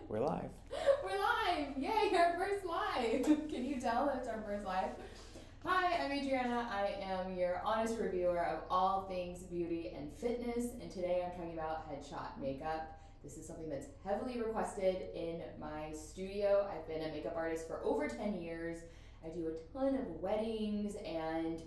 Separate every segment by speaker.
Speaker 1: We're live.
Speaker 2: We're live! Yay, our first live! Can you tell that it's our first live? Hi, I'm Adriana. I am your honest reviewer of all things beauty and fitness, and today I'm talking about headshot makeup. This is something that's heavily requested in my studio. I've been a makeup artist for over 10 years. I do a ton of weddings and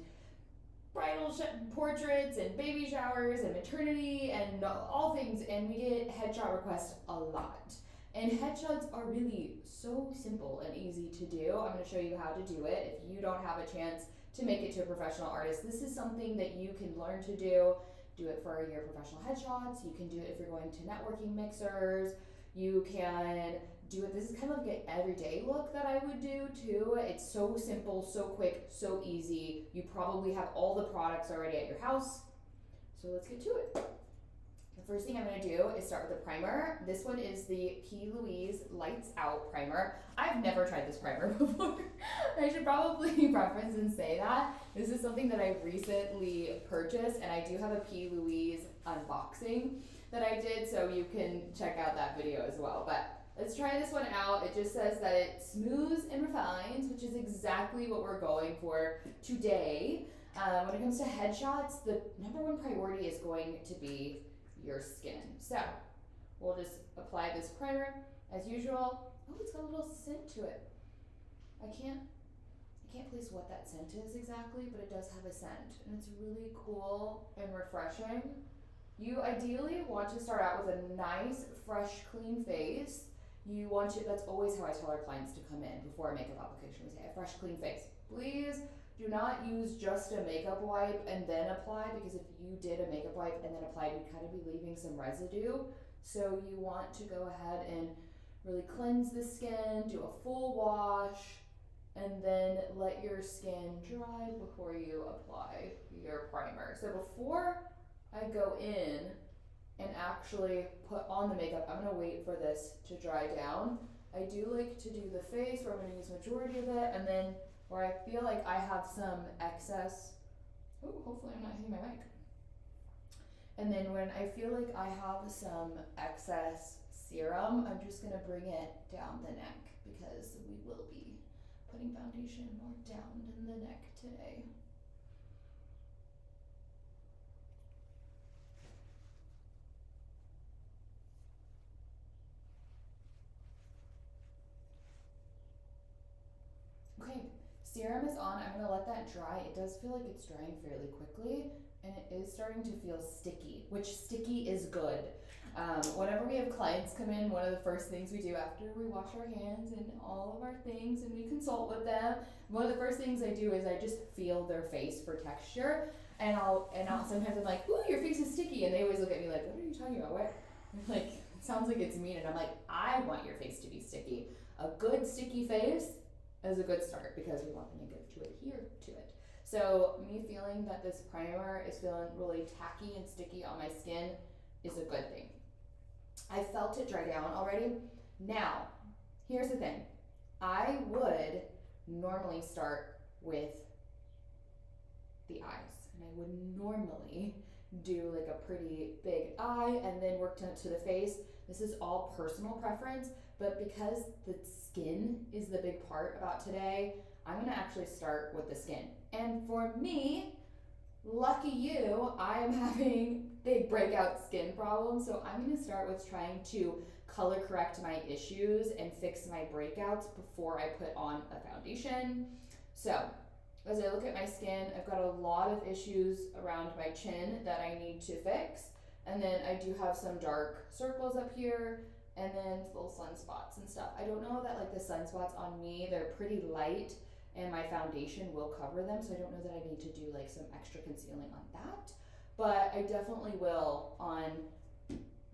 Speaker 2: bridal portraits and baby showers and maternity and all things, and we get headshot requests a lot. And headshots are really so simple and easy to do. I'm going to show you how to do it. If you don't have a chance to make it to a professional artist, this is something that you can learn to do. Do it for your professional headshots. You can do it if you're going to networking mixers. You can do it. This is kind of like an everyday look that I would do too. It's so simple, so quick, so easy. You probably have all the products already at your house. So let's get to it. The first thing I'm going to do is start with a primer. This one is the P. Louise Lights Out Primer. I've never tried this primer before. I should probably preference and say that. This is something that I recently purchased, and I do have a P. Louise unboxing that I did, so you can check out that video as well. But let's try this one out. It just says that it smooths and refines, which is exactly what we're going for today. When it comes to headshots, the number one priority is going to be your skin. So we'll just apply this primer as usual. Oh, it's got a little scent to it. I can't place what that scent is exactly, but it does have a scent, and it's really cool and refreshing. You ideally want to start out with a nice, fresh, clean face. You want to, that's always how I tell our clients to come in before a makeup application. We say a fresh, clean face. Please do not use just a makeup wipe and then apply, because if you did a makeup wipe and then applied, you'd kind of be leaving some residue. So you want to go ahead and really cleanse the skin, do a full wash, and then let your skin dry before you apply your primer. So before I go in and actually put on the makeup, I'm gonna wait for this to dry down. I do like to do the face where I'm gonna use majority of it, and then where I feel like I have some excess, oh, hopefully I'm not hitting my mic. And then when I feel like I have some excess serum, I'm just gonna bring it down the neck, because we will be putting foundation more down in the neck today. Okay, serum is on. I'm gonna let that dry. It does feel like it's drying fairly quickly, and it is starting to feel sticky, which sticky is good. Whenever we have clients come in, one of the first things we do after we wash our hands and all of our things and we consult with them, one of the first things I do is I just feel their face for texture, and I'll sometimes I'm like, ooh, your face is sticky, and they always look at me like, what are you talking about? What? Like, it sounds like it's mean, and I'm like, I want your face to be sticky. A good sticky face is a good start, because we want the makeup to adhere to it. So me feeling that this primer is feeling really tacky and sticky on my skin is a good thing. I felt it dry down already. Now, here's the thing. I would normally start with the eyes, and I would normally do like a pretty big eye and then work to the face. This is all personal preference, but because the skin is the big part about today, I'm gonna actually start with the skin. And for me, lucky you, I am having big breakout skin problems, so I'm gonna start with trying to color correct my issues and fix my breakouts before I put on a foundation. So as I look at my skin, I've got a lot of issues around my chin that I need to fix, and then I do have some dark circles up here, and then little sunspots and stuff. I don't know that like the sunspots on me, they're pretty light, and my foundation will cover them, so I don't know that I need to do like some extra concealing on that, but I definitely will on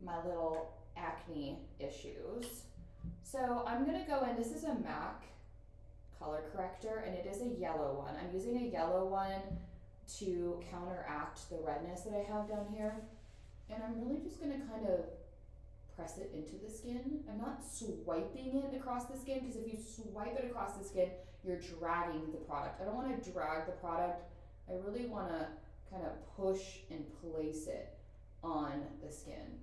Speaker 2: my little acne issues. So I'm gonna go in, this is a MAC color corrector, and it is a yellow one. I'm using a yellow one to counteract the redness that I have down here, and I'm really just gonna kind of press it into the skin. I'm not swiping it across the skin, because if you swipe it across the skin, you're dragging the product. I don't want to drag the product. I really want to kind of push and place it on the skin.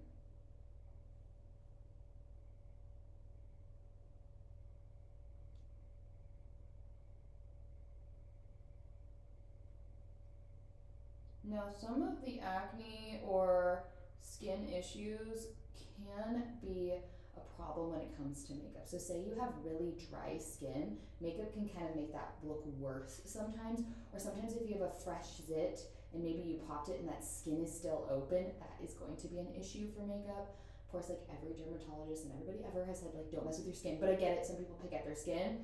Speaker 2: Now, some of the acne or skin issues can be a problem when it comes to makeup. So say you have really dry skin, makeup can kind of make that look worse sometimes, or sometimes if you have a fresh zit and maybe you popped it and that skin is still open, that is going to be an issue for makeup. Of course, like every dermatologist and everybody ever has said, like, don't mess with your skin, but I get it, some people pick at their skin.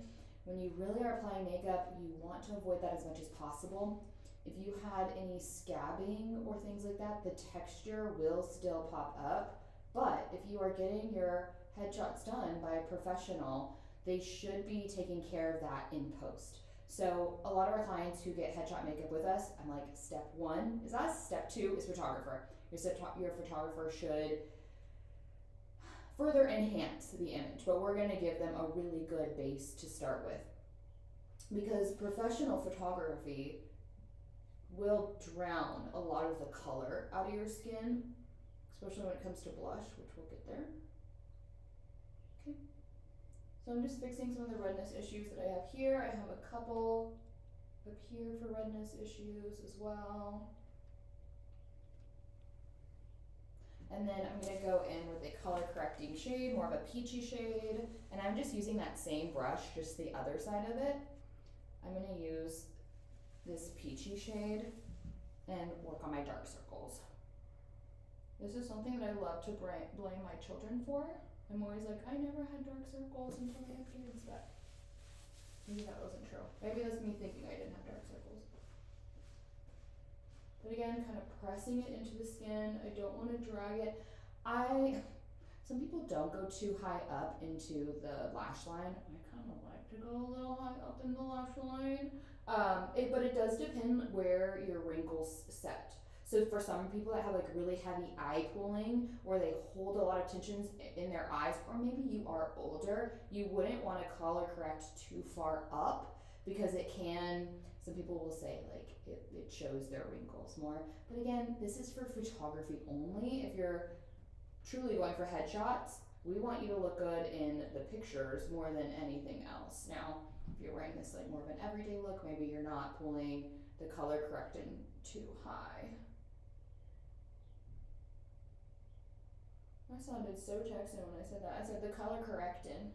Speaker 2: When you really are applying makeup, you want to avoid that as much as possible. If you had any scabbing or things like that, the texture will still pop up. But if you are getting your headshots done by a professional, they should be taking care of that in post. So a lot of our clients who get headshot makeup with us, I'm like, step 1 is us, step 2 is photographer. Your photographer should further enhance the image, but we're gonna give them a really good base to start with. Because professional photography will drown a lot of the color out of your skin, especially when it comes to blush, which we'll get there. Okay, so I'm just fixing some of the redness issues that I have here. I have a couple up here for redness issues as well. And then I'm gonna go in with a color correcting shade, more of a peachy shade, and I'm just using that same brush, just the other side of it. I'm gonna use this peachy shade and work on my dark circles. This is something that I love to blame my children for. I'm always like, I never had dark circles until I had kids, but maybe that wasn't true. Maybe that's me thinking I didn't have dark circles. But again, kind of pressing it into the skin. I don't want to drag it. Some people don't go too high up into the lash line. I kind of like to go a little high up in the lash line. But it does depend where your wrinkles set. So for some people that have like really heavy eye pooling, or they hold a lot of tensions in their eyes, or maybe you are older, you wouldn't want to color correct too far up, because it can, some people will say like it shows their wrinkles more. But again, this is for photography only. If you're truly going for headshots, we want you to look good in the pictures more than anything else. Now, if you're wearing this like more of an everyday look, maybe you're not pulling the color correcting too high. I sounded so Texan when I said that. I said the color correcting.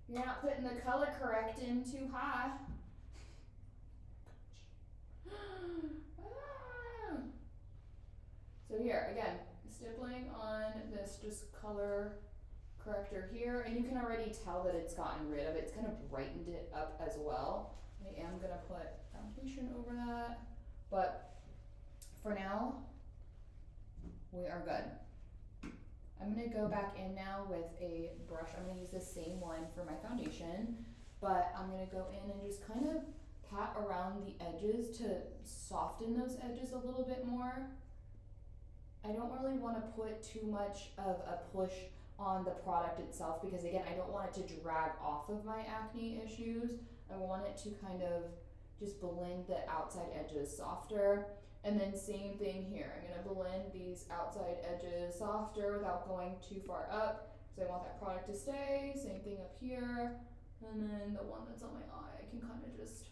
Speaker 2: You're not putting the color correcting too high. So here, again, stippling on this just color corrector here, and you can already tell that it's gotten rid of it. It's kind of brightened it up as well. I am gonna put foundation over that, but for now, we are good. I'm gonna go back in now with a brush. I'm gonna use the same one for my foundation, but I'm gonna go in and just kind of pat around the edges to soften those edges a little bit more. I don't really want to put too much of a push on the product itself, because again, I don't want it to drag off of my acne issues. I want it to kind of just blend the outside edges softer. And then same thing here, I'm gonna blend these outside edges softer without going too far up, because I want that product to stay. Same thing up here, and then the one that's on my eye, I can kind of just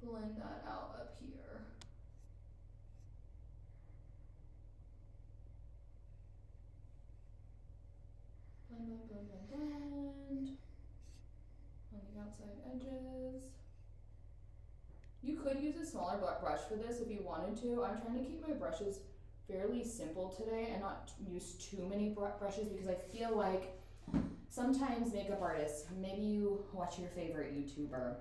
Speaker 2: blend that out up here. Blend, blend, blend, blend, blend on the outside edges. You could use a smaller brush for this if you wanted to. I'm trying to keep my brushes fairly simple today and not use too many brushes, because I feel like sometimes makeup artists, maybe you watch your favorite YouTuber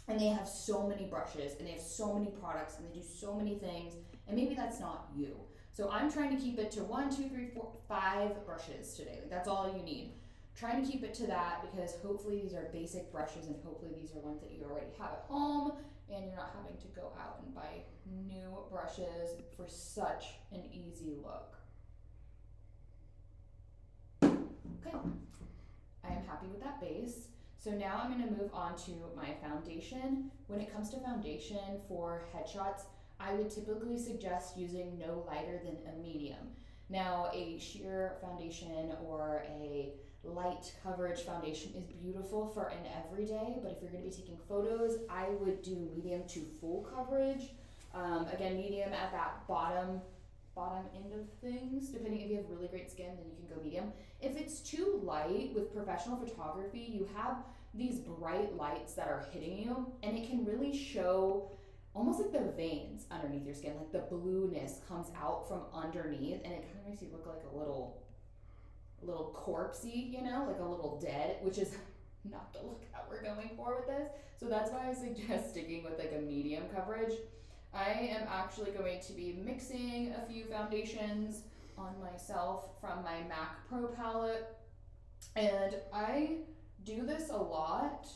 Speaker 2: and they have so many brushes and they have so many products and they do so many things, and maybe that's not you. So I'm trying to keep it to 1, 2, 3, 4, 5 brushes today. Like, that's all you need. Trying to keep it to that, because hopefully these are basic brushes and hopefully these are ones that you already have at home, and you're not having to go out and buy new brushes for such an easy look. Okay, I am happy with that base. So now I'm gonna move on to my foundation. When it comes to foundation for headshots, I would typically suggest using no lighter than a medium. Now, a sheer foundation or a light coverage foundation is beautiful for an everyday, but if you're gonna be taking photos, I would do medium to full coverage. Again, medium at that bottom end of things. Depending if you have really great skin, then you can go medium. If it's too light with professional photography, you have these bright lights that are hitting you, and it can really show almost like the veins underneath your skin, like the blueness comes out from underneath, and it kind of makes you look like a little corpsey, you know, like a little dead, which is not the look that we're going for with this. So that's why I suggest sticking with like a medium coverage. I am actually going to be mixing a few foundations on myself from my MAC Pro palette, and I do this a lot.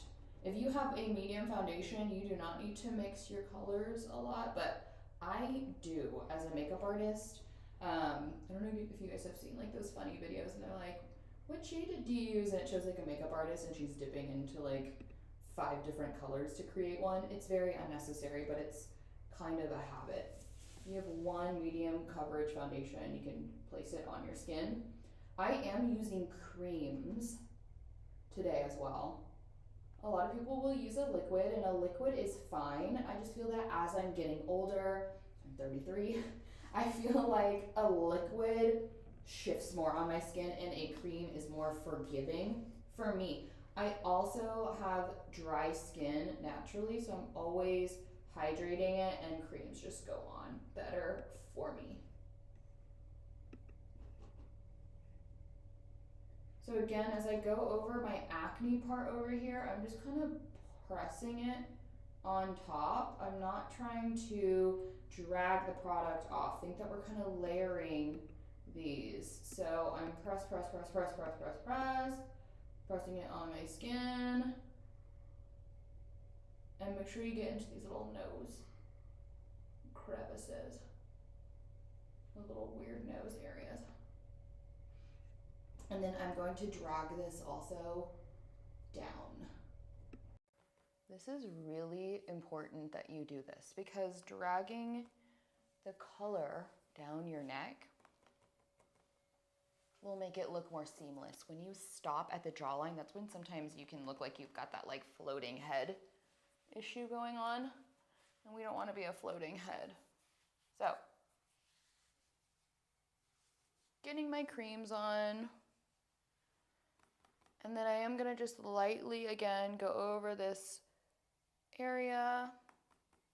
Speaker 2: If you have a medium foundation, you do not need to mix your colors a lot, but I do as a makeup artist. I don't know if you guys have seen like those funny videos and they're like, what shade do you use? And it shows like a makeup artist and she's dipping into like 5 different colors to create one. It's very unnecessary, but it's kind of a habit. You have one medium coverage foundation, you can place it on your skin. I am using creams today as well. A lot of people will use a liquid, and a liquid is fine. I just feel that as I'm getting older, I'm 33, I feel like a liquid shifts more on my skin and a cream is more forgiving for me. I also have dry skin naturally, so I'm always hydrating it, and creams just go on better for me. So again, as I go over my acne part over here, I'm just kind of pressing it on top. I'm not trying to drag the product off. Think that we're kind of layering these. So I'm pressing it on my skin. And make sure you get into these little nose crevices, the little weird nose areas. And then I'm going to drag this also down. This is really important that you do this because dragging the color down your neck will make it look more seamless. When you stop at the jawline, that's when sometimes you can look like you've got that like floating head issue going on, and we don't want to be a floating head. So, getting my creams on, and then I am going to just lightly again go over this area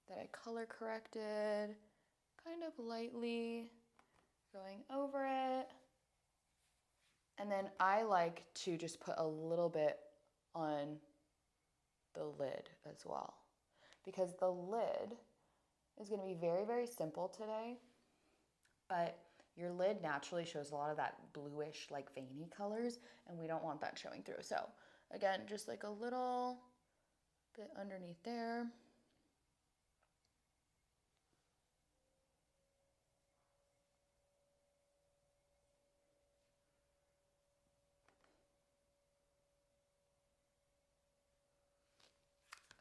Speaker 2: that I color corrected, kind of lightly going over it. And then I like to just put a little bit on the lid as well, because the lid is going to be very, very simple today, but your lid naturally shows a lot of that bluish, like veiny colors, and we don't want that showing through. So again, just like a little bit underneath there.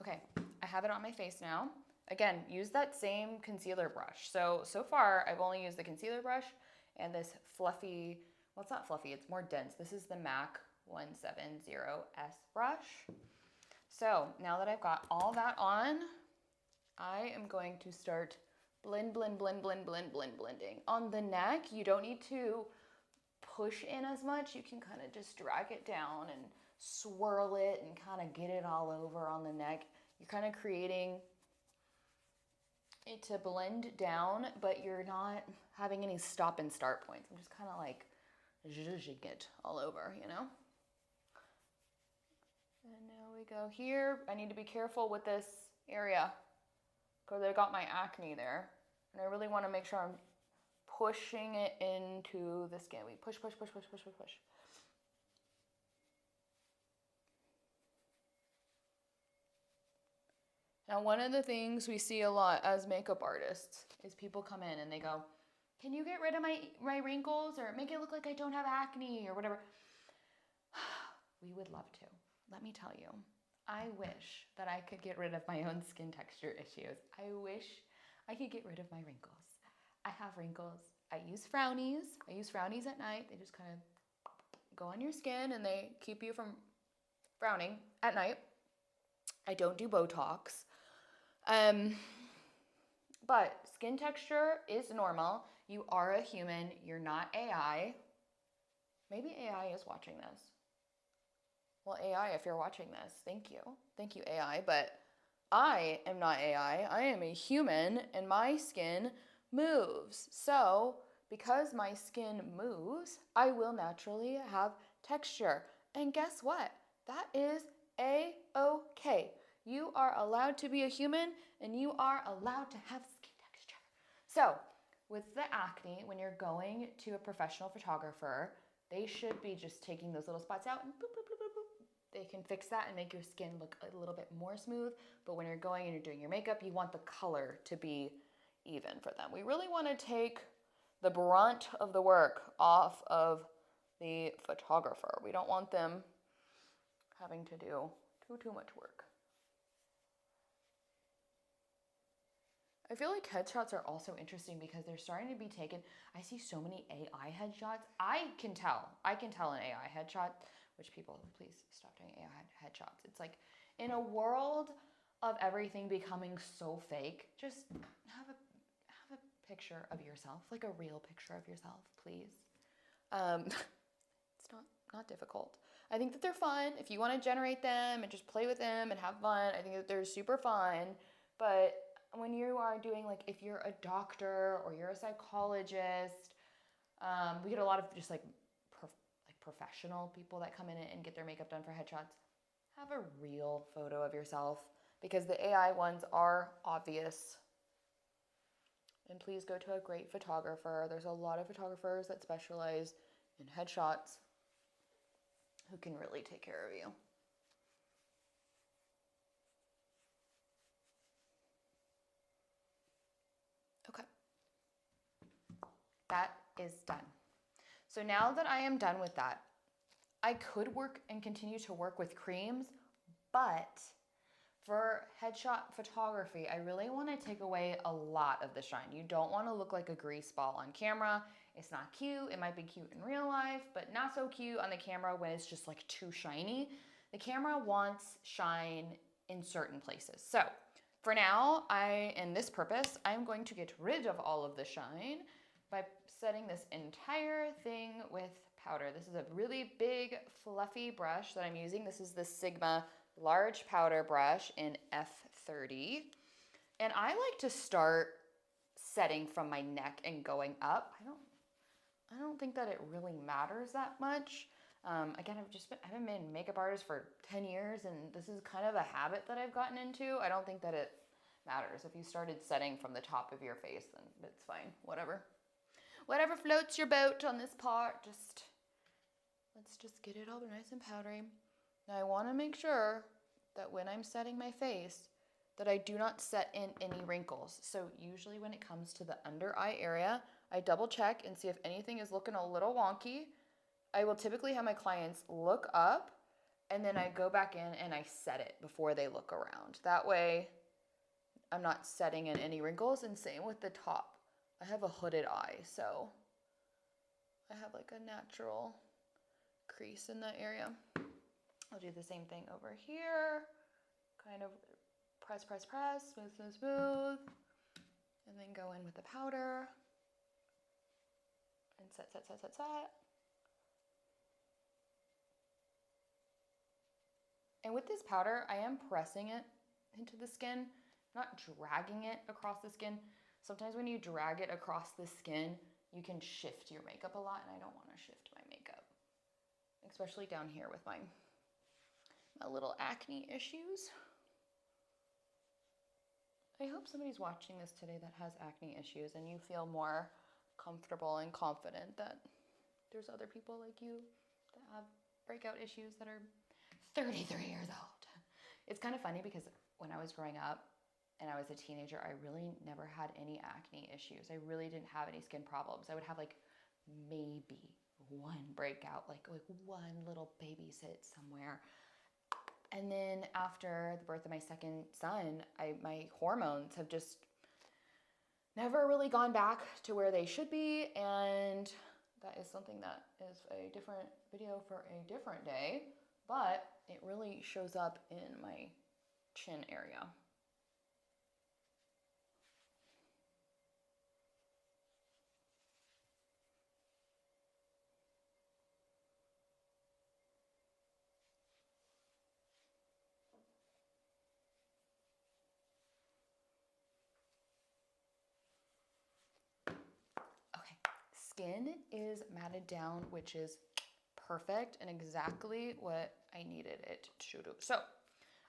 Speaker 2: Okay, I have it on my face now. Again, use that same concealer brush. So far, I've only used the concealer brush and this fluffy, well, it's not fluffy, it's more dense. This is the MAC 170S brush. So now that I've got all that on, I am going to start blending. On the neck, you don't need to push in as much. You can kind of just drag it down and swirl it and kind of get it all over on the neck. You're kind of creating it to blend down, but you're not having any stop and start points. I'm just kind of like zhuzhing it all over, you know? And now we go here. I need to be careful with this area because I got my acne there. And I really want to make sure I'm pushing it into the skin. We push. Now, one of the things we see a lot as makeup artists is people come in and they go, can you get rid of my wrinkles or make it look like I don't have acne or whatever? We would love to. Let me tell you, I wish that I could get rid of my own skin texture issues. I wish I could get rid of my wrinkles. I have wrinkles. I use frownies. I use frownies at night. They just kind of go on your skin and they keep you from frowning at night. I don't do Botox. But skin texture is normal. You are a human. You're not AI. Maybe AI is watching this. Well, AI, if you're watching this, thank you. Thank you, AI. But I am not AI. I am a human, and my skin moves. So, because my skin moves, I will naturally have texture. And guess what? That is A-okay. You are allowed to be a human, and you are allowed to have skin texture. So, with the acne, when you're going to a professional photographer, they should be just taking those little spots out and boop, boop, boop, boop, boop. They can fix that and make your skin look a little bit more smooth. But when you're going and you're doing your makeup, you want the color to be even for them. We really want to take the brunt of the work off of the photographer. We don't want them having to do too much work. I feel like headshots are also interesting because they're starting to be taken. I see so many AI headshots. I can tell an AI headshot, which people, please stop doing AI headshots. It's like in a world of everything becoming so fake, just have a picture of yourself, like a real picture of yourself, please. It's not difficult. I think that they're fun. If you want to generate them and just play with them and have fun, I think that they're super fun. But when you are doing, like, if you're a doctor or you're a psychologist, we get a lot of just like professional people that come in and get their makeup done for headshots. Have a real photo of yourself because the AI ones are obvious. And please go to a great photographer. There's a lot of photographers that specialize in headshots who can really take care of you. Okay. That is done. So now that I am done with that, I could work and continue to work with creams, but for headshot photography, I really want to take away a lot of the shine. You don't want to look like a grease ball on camera. It's not cute. It might be cute in real life, but not so cute on the camera when it's just like too shiny. The camera wants shine in certain places. So for now, in this purpose, I'm going to get rid of all of the shine by setting this entire thing with powder. This is a really big, fluffy brush that I'm using. This is the Sigma large powder brush in F30. And I like to start setting from my neck and going up. I don't think that it really matters that much. Again, I haven't been a makeup artist for 10 years, and this is kind of a habit that I've gotten into. I don't think that it matters. If you started setting from the top of your face, then it's fine. Whatever floats your boat on this part. Let's just get it all nice and powdery. Now I want to make sure that when I'm setting my face, that I do not set in any wrinkles. So usually when it comes to the under eye area, I double check and see if anything is looking a little wonky. I will typically have my clients look up and then I go back in and I set it before they look around. That way I'm not setting in any wrinkles, and same with the top. I have a hooded eye, so I have like a natural crease in that area. I'll do the same thing over here. Kind of press, smooth. And then go in with the powder. And set. And with this powder, I am pressing it into the skin, not dragging it across the skin. Sometimes when you drag it across the skin, you can shift your makeup a lot, and I don't want to shift my makeup, especially down here with my little acne issues. I hope somebody's watching this today that has acne issues and you feel more comfortable and confident that there's other people like you that have breakout issues that are 33 years old. It's kind of funny because when I was growing up and I was a teenager, I really never had any acne issues. I really didn't have any skin problems. I would have like maybe one breakout, like one little babysit somewhere. And then after the birth of my second son, my hormones have just never really gone back to where they should be. And that is something that is a different video for a different day. But it really shows up in my chin area. skin is matted down, which is perfect and exactly what I needed it to do. So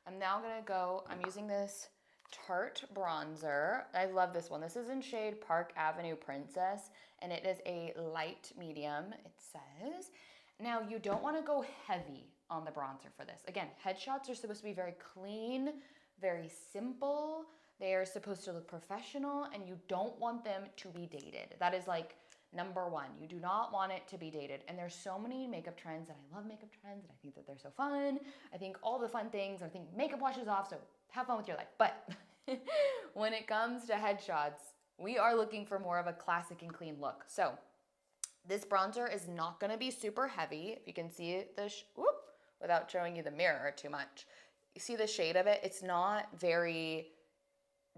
Speaker 2: I'm now gonna go, I'm using this Tarte bronzer. I love this one. This is in shade Park Avenue Princess, and it is a light medium, it says. Now, you don't wanna go heavy on the bronzer for this. Again, headshots are supposed to be very clean, very simple. They are supposed to look professional, and you don't want them to be dated. That is like number one. You do not want it to be dated. And there's so many makeup trends, and I love makeup trends, and I think that they're so fun. I think all the fun things, I think makeup washes off, so have fun with your life. But when it comes to headshots, we are looking for more of a classic and clean look. So this bronzer is not gonna be super heavy. If you can see it, without showing you the mirror too much. You see the shade of it? It's not very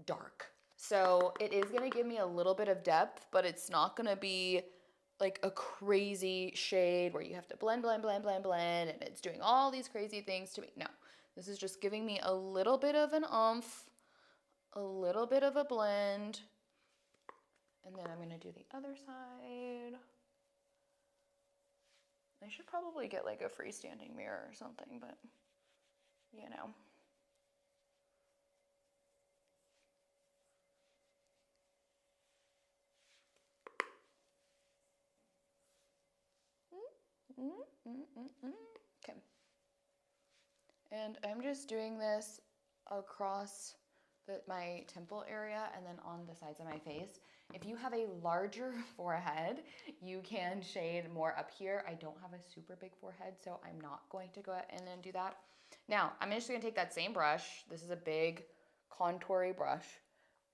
Speaker 2: dark. So it is gonna give me a little bit of depth, but it's not gonna be like a crazy shade where you have to blend, and it's doing all these crazy things to me. No, this is just giving me a little bit of an oomph, a little bit of a blend, and then I'm gonna do the other side. I should probably get like a freestanding mirror or something, but you know. Okay. And I'm just doing this across my temple area and then on the sides of my face. If you have a larger forehead, you can shade more up here. I don't have a super big forehead, so I'm not going to go in and do that. Now, I'm just gonna take that same brush. This is a big contoury brush,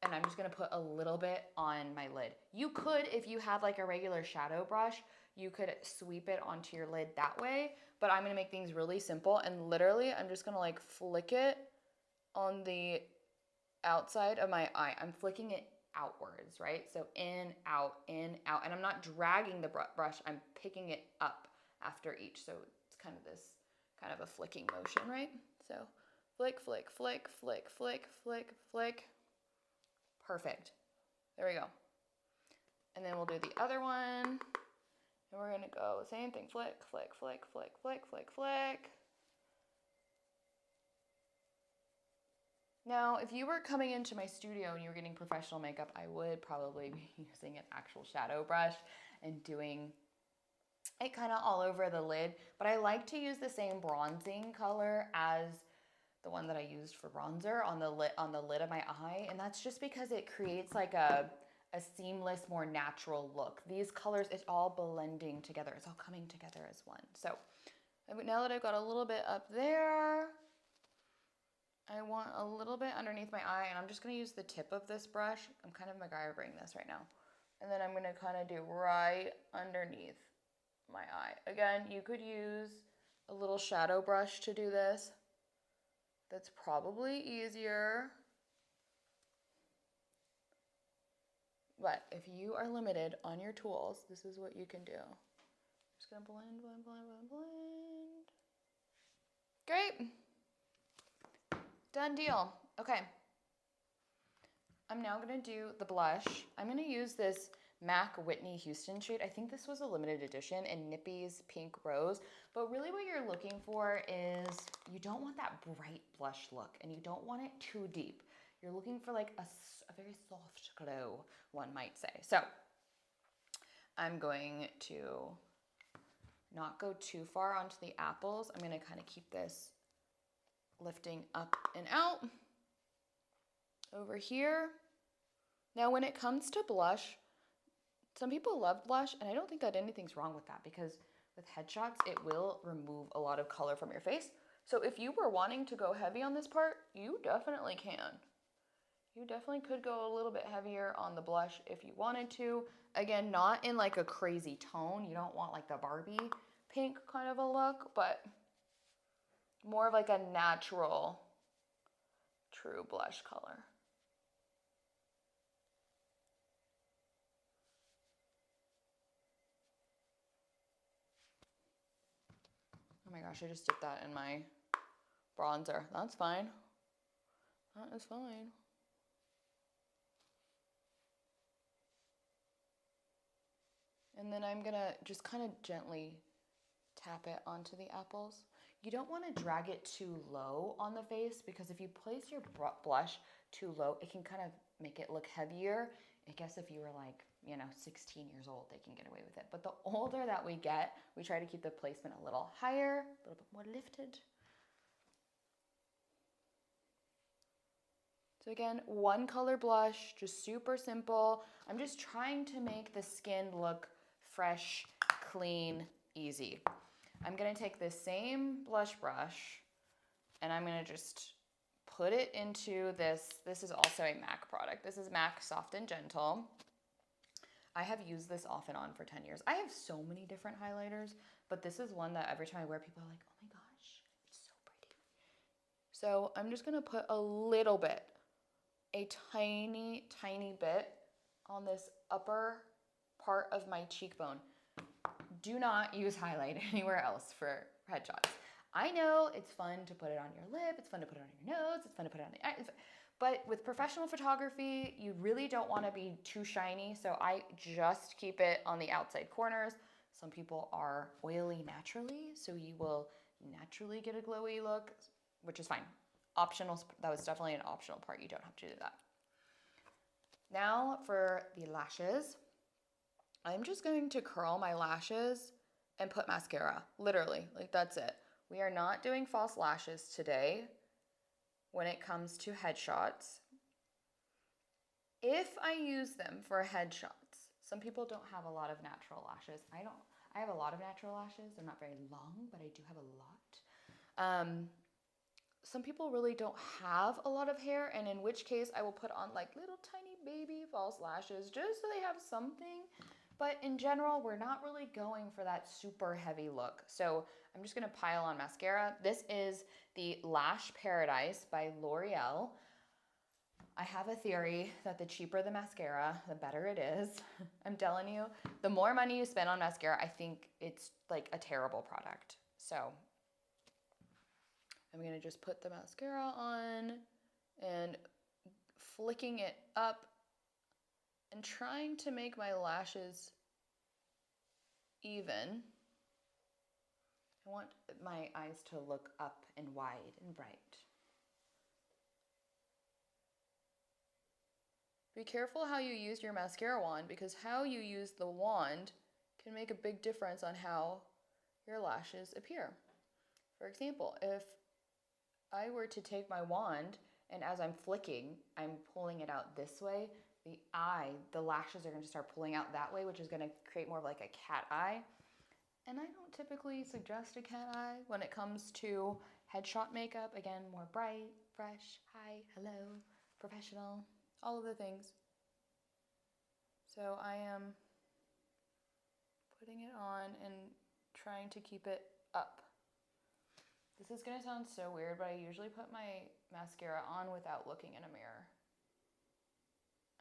Speaker 2: and I'm just gonna put a little bit on my lid. You could, if you had like a regular shadow brush, you could sweep it onto your lid that way, but I'm gonna make things really simple, and literally I'm just gonna like flick it on the outside of my eye. I'm flicking it outwards, right? So in, out, and I'm not dragging the brush, I'm picking it up after each. So it's kind of this, kind of a flicking motion, right? So flick, flick, flick, flick, flick, flick, flick. Perfect. There we go. And then we'll do the other one. And we're gonna go same thing, flick, flick, flick, flick, flick, flick, flick. Now, if you were coming into my studio and you were getting professional makeup, I would probably be using an actual shadow brush and doing it kind of all over the lid. But I like to use the same bronzing color as the one that I used for bronzer on the lid of my eye, and that's just because it creates like a seamless, more natural look. These colors, it's all blending together. It's all coming together as one. So now that I've got a little bit up there, I want a little bit underneath my eye, and I'm just gonna use the tip of this brush. I'm kind of MacGyvering this right now. And then I'm gonna kind of do right underneath my eye. Again, you could use a little shadow brush to do this. That's probably easier. But if you are limited on your tools, this is what you can do. I'm just gonna blend, blend, blend, blend, blend. Great. Done deal. Okay. I'm now gonna do the blush. I'm gonna use this MAC Whitney Houston shade. I think this was a limited edition in Nippy's Pink Rose, but really what you're looking for is you don't want that bright blush look, and you don't want it too deep. You're looking for like a very soft glow, one might say. So I'm going to not go too far onto the apples. I'm gonna kind of keep this lifting up and out over here. Now, when it comes to blush, some people love blush, and I don't think that anything's wrong with that, because with headshots, it will remove a lot of color from your face. So if you were wanting to go heavy on this part, you definitely can. You definitely could go a little bit heavier on the blush if you wanted to. Again, not in like a crazy tone. You don't want like the Barbie pink kind of a look, but more of like a natural, true blush color. Oh my gosh, I just dipped that in my bronzer. That's fine. That is fine. And then I'm gonna just kind of gently tap it onto the apples. You don't want to drag it too low on the face because if you place your blush too low, it can kind of make it look heavier. I guess if you were like, 16 years old, they can get away with it. But the older that we get, we try to keep the placement a little higher, a little bit more lifted. So again, one color blush, just super simple. I'm just trying to make the skin look fresh, clean, easy. I'm gonna take this same blush brush and I'm gonna just put it into this. This is also a MAC product. This is MAC Soft and Gentle. I have used this off and on for 10 years. I have so many different highlighters, but this is one that every time I wear, people are like, oh my gosh, it's so pretty. So I'm just gonna put a little bit, a tiny, tiny bit on this upper part of my cheekbone. Do not use highlight anywhere else for headshots. I know it's fun to put it on your lip, it's fun to put it on your nose, it's fun to put it on the eyes, but with professional photography, you really don't want to be too shiny, so I just keep it on the outside corners. Some people are oily naturally, so you will naturally get a glowy look, which is fine. Optional, that was definitely an optional part. You don't have to do that. Now for the lashes. I'm just going to curl my lashes and put mascara, literally, like that's it. We are not doing false lashes today when it comes to headshots. If I use them for headshots, some people don't have a lot of natural lashes. I have a lot of natural lashes. They're not very long, but I do have a lot. Some people really don't have a lot of hair, and in which case I will put on like little tiny baby false lashes just so they have something. But in general, we're not really going for that super heavy look. So I'm just gonna pile on mascara. This is the Lash Paradise by L'Oreal. I have a theory that the cheaper the mascara, the better it is. I'm telling you, the more money you spend on mascara, I think it's like a terrible product. So I'm gonna just put the mascara on and flicking it up and trying to make my lashes even. I want my eyes to look up and wide and bright. Be careful how you use your mascara wand because how you use the wand can make a big difference on how your lashes appear. For example, if I were to take my wand and as I'm flicking, I'm pulling it out this way, the lashes are going to start pulling out that way, which is going to create more of like a cat eye. And I don't typically suggest a cat eye when it comes to headshot makeup. Again, more bright, fresh, hi, hello, professional, all of the things. So I am putting it on and trying to keep it up. This is going to sound so weird, but I usually put my mascara on without looking in a mirror.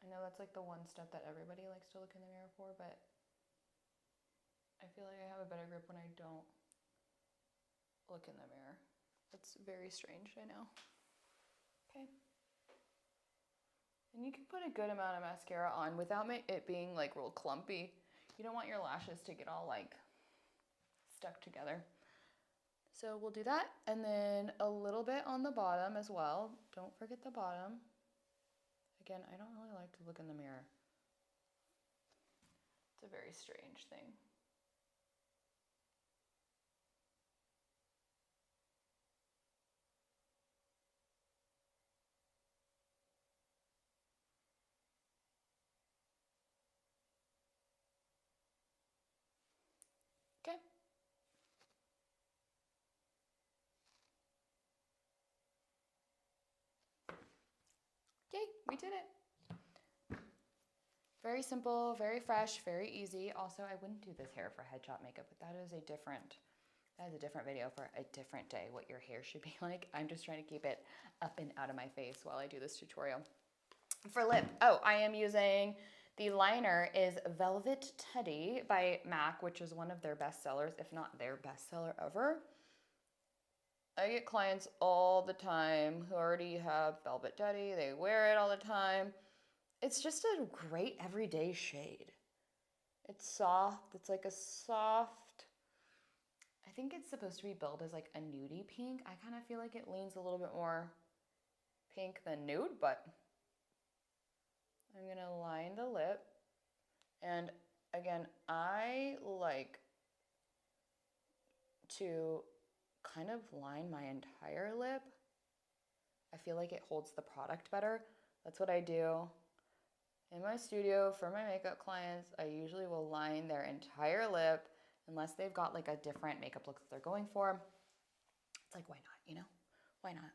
Speaker 2: I know that's like the one step that everybody likes to look in the mirror for, but I feel like I have a better grip when I don't look in the mirror. That's very strange, I know. Okay. And you can put a good amount of mascara on without it being like real clumpy. You don't want your lashes to get all like stuck together. So we'll do that, and then a little bit on the bottom as well. Don't forget the bottom. Again, I don't really like to look in the mirror. It's a very strange thing. Okay. Yay, we did it. Very simple, very fresh, very easy. Also, I wouldn't do this hair for headshot makeup, but that is a different video for a different day, what your hair should be like. I'm just trying to keep it up and out of my face while I do this tutorial. For lip, I am using, the liner is Velvet Teddy by MAC, which is one of their best sellers, if not their best seller ever. I get clients all the time who already have Velvet Teddy. They wear it all the time. It's just a great everyday shade.
Speaker 1: It's soft. It's like a soft, I think it's supposed to be billed as like a nudie pink. I kind of feel like it leans a little bit more pink than nude, but I'm gonna line the lip. And again, I like to kind of line my entire lip. I feel like it holds the product better. That's what I do in my studio for my makeup clients. I usually will line their entire lip unless they've got like a different makeup look that they're going for. It's like, why not, you know? Why not?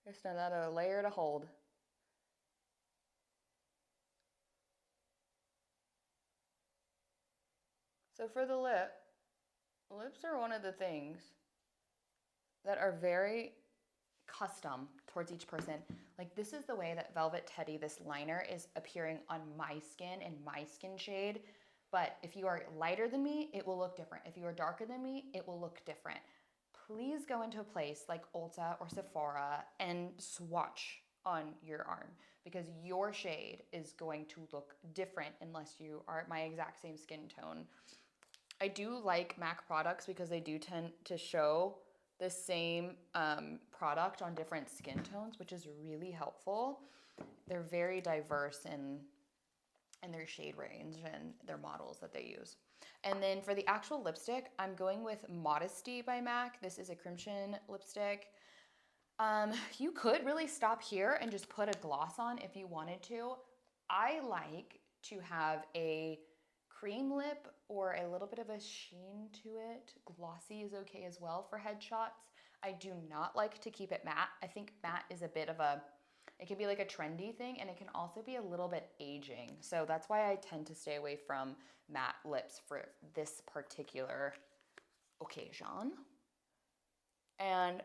Speaker 1: Just another layer to hold. So for the lip, lips are one of the things that are very custom towards each person. Like this is the way that Velvet Teddy, this liner, is appearing on my skin and my skin shade. But if you are lighter than me, it will look different. If you are darker than me, it will look different. Please go into a place like Ulta or Sephora and swatch on your arm because your shade is going to look different unless you are my exact same skin tone. I do like MAC products because they do tend to show the same product on different skin tones, which is really helpful. They're very diverse in their shade range and their models that they use. And then for the actual lipstick, I'm going with Modesty by MAC. This is a crimson lipstick. You could really stop here and just put a gloss on if you wanted to. I like to have a cream lip or a little bit of a sheen to it. Glossy is okay as well for headshots. I do not like to keep it matte. I think matte is a bit of a, it can be like a trendy thing and it can also be a little bit aging. So that's why I tend to stay away from matte lips for this particular occasion. And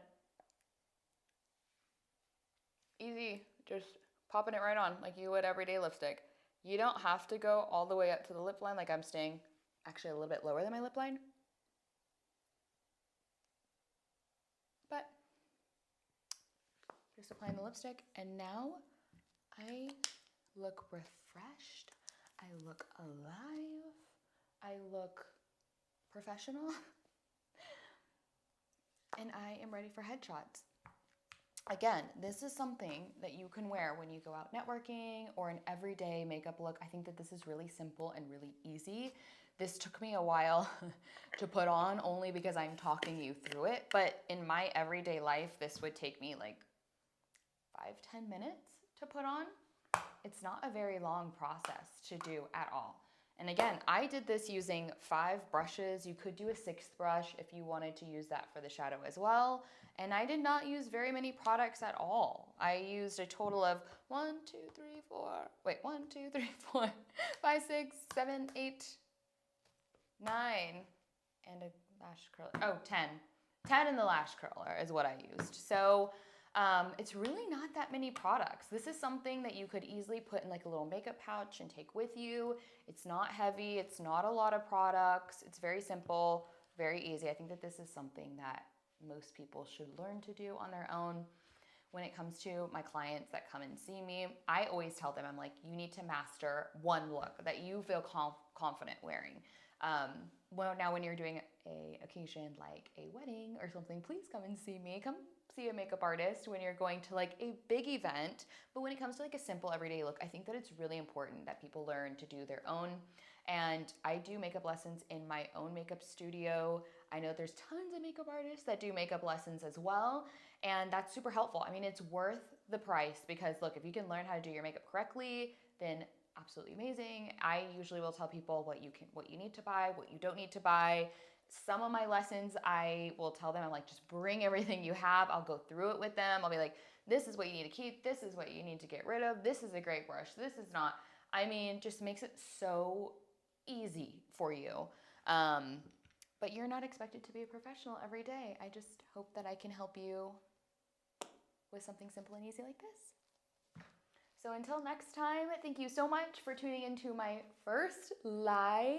Speaker 1: easy, just popping it right on like you would everyday lipstick. You don't have to go all the way up to the lip line. Like I'm staying actually a little bit lower than my lip line. But just applying the lipstick, and now I look refreshed. I look alive. I look professional. And I am ready for headshots. Again, this is something that you can wear when you go out networking or an everyday makeup look. I think that this is really simple and really easy. This took me a while to put on only because I'm talking you through it. But in my everyday life, this would take me like 5-10 minutes to put on. It's not a very long process to do at all. And again, I did this using 5 brushes. You could do a 6th brush if you wanted to use that for the shadow as well. And I did not use very many products at all. I used a total of 1, 2, 3, 4, 5, 6, 7, 8, 9, and a lash curler. Oh, 10. 10 in the lash curler is what I used. So it's really not that many products. This is something that you could easily put in like a little makeup pouch and take with you. It's not heavy. It's not a lot of products. It's very simple, very easy. I think that this is something that most people should learn to do on their own. When it comes to my clients that come and see me, I always tell them, I'm like, you need to master one look that you feel confident wearing. Well, now when you're doing a occasion like a wedding or something, please come and see me. Come see a makeup artist when you're going to like a big event. But when it comes to like a simple everyday look, I think that it's really important that people learn to do their own. And I do makeup lessons in my own makeup studio. I know there's tons of makeup artists that do makeup lessons as well. And that's super helpful. I mean, it's worth the price because look, if you can learn how to do your makeup correctly, then absolutely amazing. I usually will tell people what you need to buy, what you don't need to buy. Some of my lessons, I will tell them, I'm like, just bring everything you have. I'll go through it with them. I'll be like, this is what you need to keep. This is what you need to get rid of. This is a great brush. This is not. I mean, just makes it so easy for you. But you're not expected to be a professional every day. I just hope that I can help you with something simple and easy like this. So until next time, thank you so much for tuning into my first live.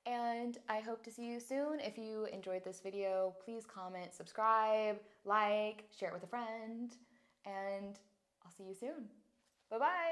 Speaker 1: And I hope to see you soon. If you enjoyed this video, please comment, subscribe, like, share it with a friend, and I'll see you soon. Bye-bye.